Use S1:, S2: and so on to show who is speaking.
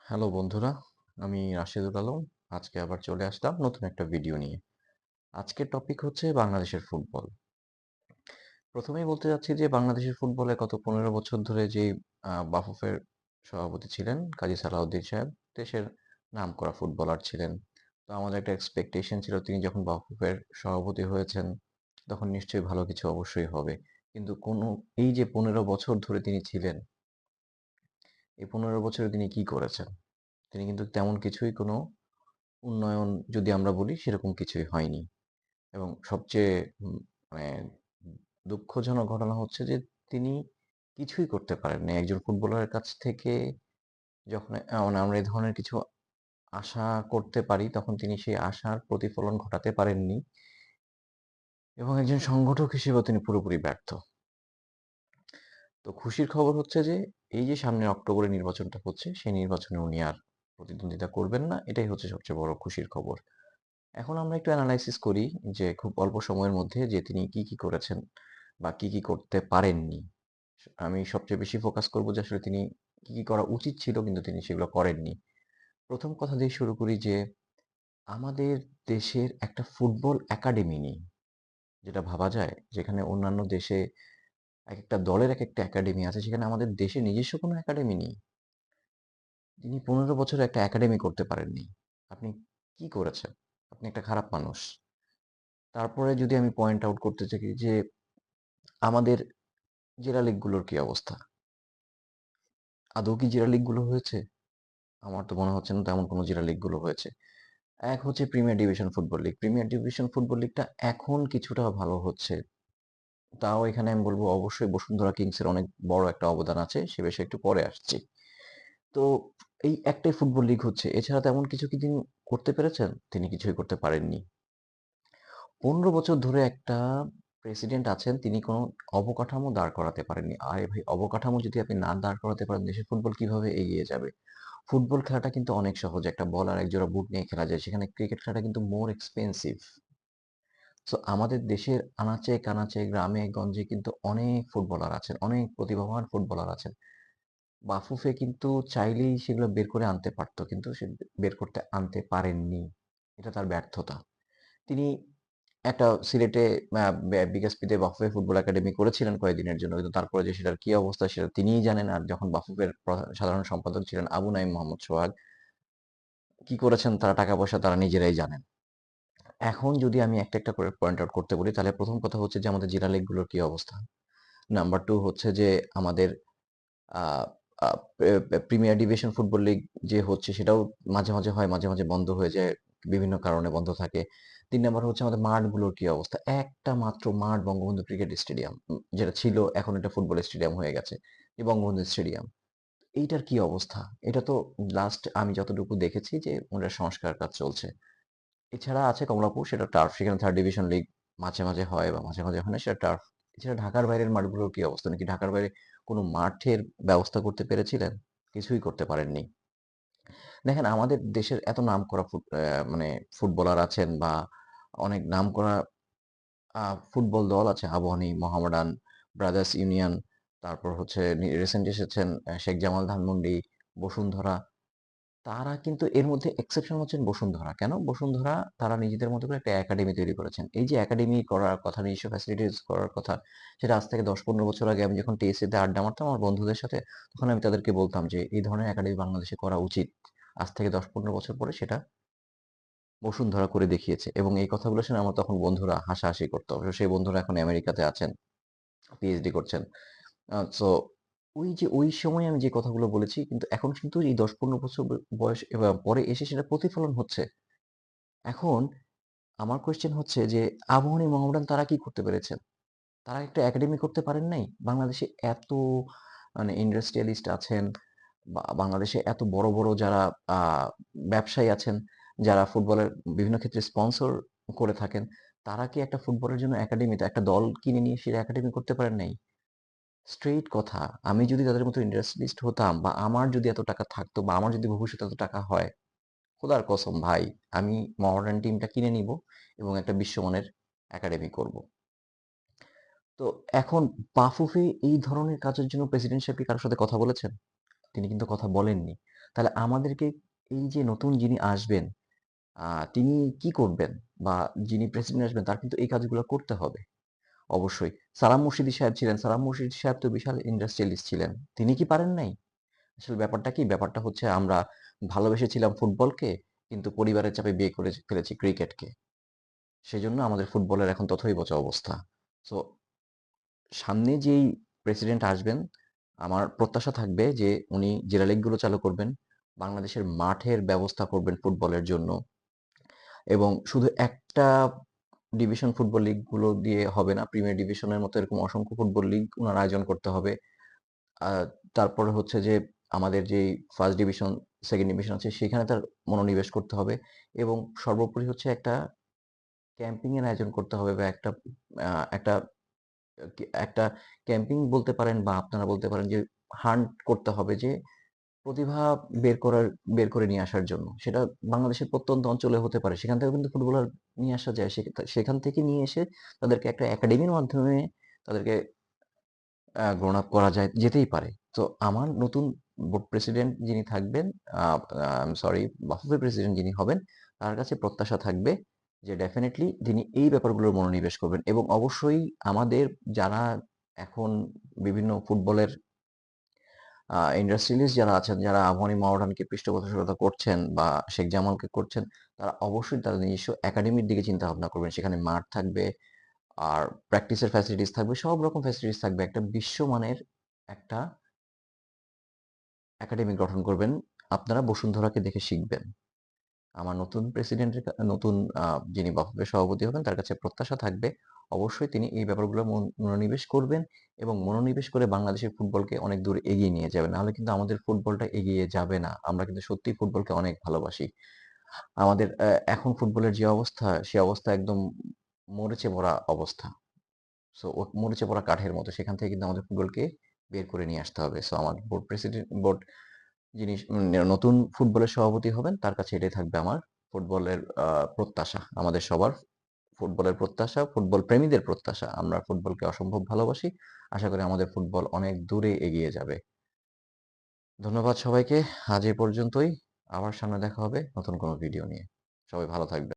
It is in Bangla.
S1: হ্যালো বন্ধুরা, আমি রাশেদুল আলম। আজকে আবার চলে আসলাম নতুন একটা ভিডিও নিয়ে। আজকের টপিক হচ্ছে বাংলাদেশের ফুটবল। প্রথমেই বলতে চাচ্ছি যে বাংলাদেশের ফুটবলে গত ১৫ বছর ধরে যে বাফুফের সভাপতি ছিলেন কাজী সালাউদ্দিন সাহেব, দেশের নামকরা ফুটবলার ছিলেন। তো আমাদের একটা এক্সপেকটেশন ছিল তিনি যখন বাফুফের সভাপতি হয়েছেন তখন নিশ্চয়ই ভালো কিছু অবশ্যই হবে। কিন্তু এই যে ১৫ বছর ধরে তিনি ছিলেন, এই ১৫ বছরে তিনি কি করেছেন? তিনি কিন্তু তেমন কিছুই কোনো উন্নয়ন যদি আমরা বলি সেরকম কিছুই হয়নি। এবং সবচেয়ে মানে দুঃখজনক ঘটনা হচ্ছে যে তিনি কিছুই করতে পারেননি। একজন ফুটবলারের কাছ থেকে যখন মানে আমরা এই ধরনের কিছু আশা করতে পারি তখন তিনি সেই আশার প্রতিফলন ঘটাতে পারেননি এবং একজন সংগঠক হিসেবেও তিনি পুরোপুরি ব্যর্থ। তো খুশির খবর হচ্ছে যে এই যে সামনের অক্টোবরে নির্বাচনটা হচ্ছে সেই নির্বাচনে উনি আর প্রতিদ্বন্দ্বিতা করবেন না। এটাই হচ্ছে সবচেয়ে বড় খুশির খবর। এখন আমরা একটু এনালাইসিস করি যে খুব অল্প সময়ের মধ্যে যে তিনি কি করেছেন বা কি করতে পারেননি। আমি সবচেয়ে বেশি ফোকাস করব যে আসলে তিনি কি করা উচিত ছিল কিন্তু তিনি সেগুলো করেননি। প্রথম কথা দিয়ে শুরু করি যে আমাদের দেশের একটা ফুটবল একাডেমি নেই। যেটা ভাবা যায় যেখানে অন্যান্য দেশে একেকটা দলের একেকটা একাডেমি আছে সেখানে আমাদের দেশে নিজস্ব কোনো একাডেমি নেই। তিনি ১৫ বছরে একটা একাডেমি করতে পারেননি। আপনি কি করেছেন? আপনি একটা খারাপ মানুষ। তারপরে যদি আমি পয়েন্ট আউট করতে চাই যে আমাদের জেলা লিগগুলোর কি অবস্থা? আদৌ কি জেলা লিগগুলো হয়েছে? আমার তো মনে হচ্ছে না তেমন কোনো জেলা লিগগুলো হয়েছে। এক হচ্ছে premier division football league. Premier division football লিগটা এখন কিছুটা ভালো হচ্ছে। তাও এখানে আমি বলব অবশ্যই বসুন্ধরা কিংসের অনেক বড় একটা অবদান আছে। সে বিষয়ে একটু পরে আসছি। তো এই একটাই ফুটবল লিগ হচ্ছে। এছাড়া তেমন কিছু কি তিনি করতে পেরেছেন? তিনি কিছুই করতে পারেননি। ১৫ বছর ধরে একটা প্রেসিডেন্ট আছেন, তিনি কোনো অবকাঠামো দাঁড় করাতে পারেননি। আরে ভাই, অবকাঠামো যদি আপনি না দাঁড় করাতে পারেন, দেশের ফুটবল কিভাবে এগিয়ে যাবে? ফুটবল খেলাটা কিন্তু অনেক সহজ। একটা বল আর এক জোড়া বুট নিয়ে খেলা যায়। সেখানে ক্রিকেট খেলাটা কিন্তু মোর এক্সপেনসিভ। সো আমাদের দেশের আনাচে-কানাচে, গ্রামে-গঞ্জে কিন্তু অনেক ফুটবলার আছেন, অনেক প্রতিভাবান ফুটবলার আছেন। বাফুফে কিন্তু চাইলেই সেগুলো বের করে আনতে পারত। কিন্তু সে বের করতে আনতে পারেননি। এটা তার ব্যর্থতা। তিনি একটা সিলেটে বিকেএসপিতে বাফুফে ফুটবল একাডেমি করেছিলেন কয়েকদিনের জন্য। কিন্তু তারপরে যে সেটার কি অবস্থা সেটা তিনিই জানেন। আর যখন বাফুফের সাধারণ সম্পাদক ছিলেন আবু নাঈম মোহাম্মদ সোহাগ, কি করেছেন তারা টাকা পয়সা তারা নিজেরাই জানেন। এখন যদি আমি একটা করে পয়েন্ট আউট করতে বলি তাহলে প্রথম কথা হচ্ছে যে আমাদের জেলা লিগগুলোর কি অবস্থা। নাম্বার 2 হচ্ছে যে আমাদের আ আ প্রিমিয়ার ডিভিশন ফুটবল লিগ যে হচ্ছে সেটাও মাঝে হয়, মাঝে বন্ধ হয়ে যায়। বিভিন্ন কারণে বন্ধ থাকে। ৩ নাম্বার হচ্ছে আমাদের মাঠগুলোর কি অবস্থা? একটা মাত্র মাঠ বঙ্গবন্ধু ক্রিকেট স্টেডিয়াম। যেটা ছিল এখন এটা ফুটবল স্টেডিয়াম হয়ে গেছে। যে বঙ্গবন্ধু স্টেডিয়াম। এইটার কি অবস্থা? এটা তো লাস্ট আমি যতটুকু দেখেছি যে ওটার সংস্কার কাজ চলছে। এছাড়া আছে কমলাপুর, সেটা টার্ফ। সেখানে 3rd ডিভিশন লিগ মাঝে হয় বা মাঝে হয় না, সেটা টার্ফ। এছাড়া ঢাকার বাইরের মাঠগুলোর কি অবস্থা? নাকি ঢাকার বাইরে কোনো মাঠের ব্যবস্থা করতে পেরেছিলেন? কিছুই করতে পারেননি। দেখেন আমাদের দেশের এত নামকরা মানে ফুটবলার আছেন বা অনেক নামকরা ফুটবল দল আছে। আবাহনী, মোহামেডান, ব্রাদার্স ইউনিয়ন, তারপর হচ্ছে রিসেন্ট এসেছেন শেখ জামাল ধানমন্ডি, বসুন্ধরা। তারা কিন্তু এর মধ্যে এক্সেপশন হচ্ছেন বসুন্ধরা। কেন? বসুন্ধরা তারা নিজেদের মতো করে একটা একাডেমি তৈরি করেছেন। এই যে একাডেমি করার কথা, নিজস্ব ফ্যাসিলিটিস করার কথা, সেটা আজ থেকে ১০-১৫ বছর আগে আমি যখন টিএসসি তে আড্ডা মারতাম আমার বন্ধুদের সাথে, তখন আমি তাদেরকে বলতাম যে এই ধরনের একাডেমি বাংলাদেশে করা উচিত। আজ থেকে ১০-১৫ বছর পরে সেটা বসুন্ধরা করে দেখিয়েছে এবং এই কথাগুলো শুনে আমার তখন বন্ধুরা হাসাহাসি করত। অবশ্য সেই বন্ধুরা এখন আমেরিকাতে আছেন, পিএইচডি করছেন। সো ওই যে ওই সময় আমি যে কথাগুলো বলেছি কিন্তু এখন কিন্তু এই ১০-১৫ বছর বয়স পরে এসে সেটা প্রতিফলন হচ্ছে। এখন আমার কোয়েশ্চেন হচ্ছে যে আবাহনী, মোহামেডান তারা কি করতে পেরেছেন? তারা একটা একাডেমি করতে পারেন নাই? বাংলাদেশে এত মানে ইন্ডাস্ট্রিয়ালিস্ট আছেন, বাংলাদেশে এত বড় যারা আ ব্যবসায়ী আছেন, যারা ফুটবলের বিভিন্ন ক্ষেত্রে স্পন্সর করে থাকেন, তারা কি একটা ফুটবলের জন্য একাডেমিতে একটা দল কিনে নিয়ে সেটা একাডেমি করতে পারেন নাই? স্ট্রেইট কথা। আমি যদি তাদের মতো ইন্ডাস্ট্রিয়ালিস্ট হতাম বা আমার যদি এত টাকা থাকতো বা আমার যদি ভবিষ্যতে এত টাকা হয়, খোদার কসম ভাই, আমি মডার্ন টিমটা কিনে নিব এবং একটা বিশ্বমানের একাডেমি করব। তো এখন বাফুফে এই ধরনের কাজের জন্য প্রেসিডেন্ট সাহেব কি কারো সাথে কথা বলেছেন? তিনি কিন্তু কথা বলেননি। তাহলে আমাদেরকে এই যে নতুন যিনি আসবেন, তিনি কি করবেন? বা যিনি প্রেসিডেন্ট আসবেন তার কিন্তু এই কাজগুলো করতে হবে। অবশ্যই। সালাম মুর্শিদি সাহেব ছিলেন। সালাম মুর্শিদি সাহেব তো বিশাল ইন্ডাস্ট্রিয়ালিস্ট ছিলেন। তিনি কি পারেন নাই? আসলে ব্যাপারটা কি? ব্যাপারটা হচ্ছে আমরা ভালোবেসেছিলাম ফুটবলকে, কিন্তু পরিবারের চাপে বিয়ে করে ফেলেছি ক্রিকেটকে। সেজন্য আমাদের ফুটবলের এখন তথৈবচ অবস্থা। সো সামনে যেই প্রেসিডেন্ট আসবেন, আমার প্রত্যাশা থাকবে যে উনি জেলা লিগগুলো চালু করবেন, বাংলাদেশের মাঠের ব্যবস্থা করবেন ফুটবলের জন্য এবং শুধু একটা ডিভিশন ফুটবল লিগগুলো দিয়ে হবে না। প্রিমিয়ার ডিভিশনের মতো এরকম অসংখ্য ফুটবল লিগ উনার আয়োজন করতে হবে। আ তারপরে হচ্ছে যে আমাদের যেই ফার্স্ট ডিভিশন, সেকেন্ড ডিভিশন আছে সেখানে তার মনোনিবেশ করতে হবে এবং সর্বোপরি হচ্ছে একটা ক্যাম্পিং এর আয়োজন করতে হবে বা আ একটা একটা ক্যাম্পিং বলতে পারেন বা আপনারা বলতে পারেন যে হান্ট করতে হবে যে প্রতিভা বের করে নিয়ে আসার জন্য। সেটা বাংলাদেশের প্রত্যন্ত অঞ্চলে হতে পারে। সেখান থেকেও কিন্তু ফুটবলার নিয়ে আসা যায়। সেখান থেকে নিয়ে এসে তাদেরকে একটা একাডেমির মাধ্যমে তাদেরকে গ্রোন আপ করা যেতেই পারে। তো আমার নতুন বোর্ড প্রেসিডেন্ট যিনি থাকবেন, uh I am sorry Bafufe president যিনি হবেন, তার কাছে প্রত্যাশা থাকবে যে ডেফিনিটলি তিনি এই ব্যাপারগুলোর মনোনিবেশ করবেন এবং অবশ্যই আমাদের যারা এখন বিভিন্ন ফুটবলের ইন্ডাস্ট্রিয়ালিস্ট যারা আছেন, যারা আবাহনী মহামেডানকে পৃষ্ঠপোষকতা করছেন বা শেখ জামালকে করছেন, তারা অবশ্যই তাদের নিজস্ব একাডেমির দিকে চিন্তাভাবনা করবেন। সেখানে মাঠ থাকবে, আর প্র্যাকটিসের ফ্যাসিলিটিস থাকবে, সব রকম ফ্যাসিলিটিস থাকবে। একটা বিশ্বমানের একটা একাডেমি গঠন করবেন। আপনারা বসুন্ধরাকে দেখে শিখবেন। আমার নতুন প্রেসিডেন্টের নতুন যিনি বাফুফে সভাপতি হবেন তার কাছে প্রত্যাশা থাকবে অবশ্যই তিনি এই ব্যাপারগুলো মনোনিবেশ করবেন এবং মনোনিবেশ করে বাংলাদেশের ফুটবলকে অনেক দূর এগিয়ে নিয়ে যাবেন। নাহলে কিন্তু আমাদের ফুটবলটা এগিয়ে যাবে না। আমরা কিন্তু সত্যিই ফুটবলকে অনেক ভালোবাসি। আমাদের এখন ফুটবলের যে অবস্থা, সে অবস্থা একদম মরিচে ভরা অবস্থা। সো মরিচে পড়া কাঠের মতো। সেখান থেকে কিন্তু আমাদের ফুটবলকে বের করে নিয়ে আসতে হবে। সো আমার বোর্ড যিনি নতুন ফুটবলের সভাপতি হবেন তার কাছে এটাই থাকবে আমার ফুটবলের প্রত্যাশা। আমাদের সবার ফুটবলের প্রত্যাশা, ফুটবল প্রেমীদের প্রত্যাশা। আমরা ফুটবলকে অসম্ভব ভালোবাসি। আশা করি আমাদের ফুটবল অনেক দূরে এগিয়ে যাবে। ধন্যবাদ সবাইকে। আজ এ পর্যন্তই। আবার সামনে দেখা হবে নতুন কোনো ভিডিও নিয়ে। সবাই ভালো থাকবেন।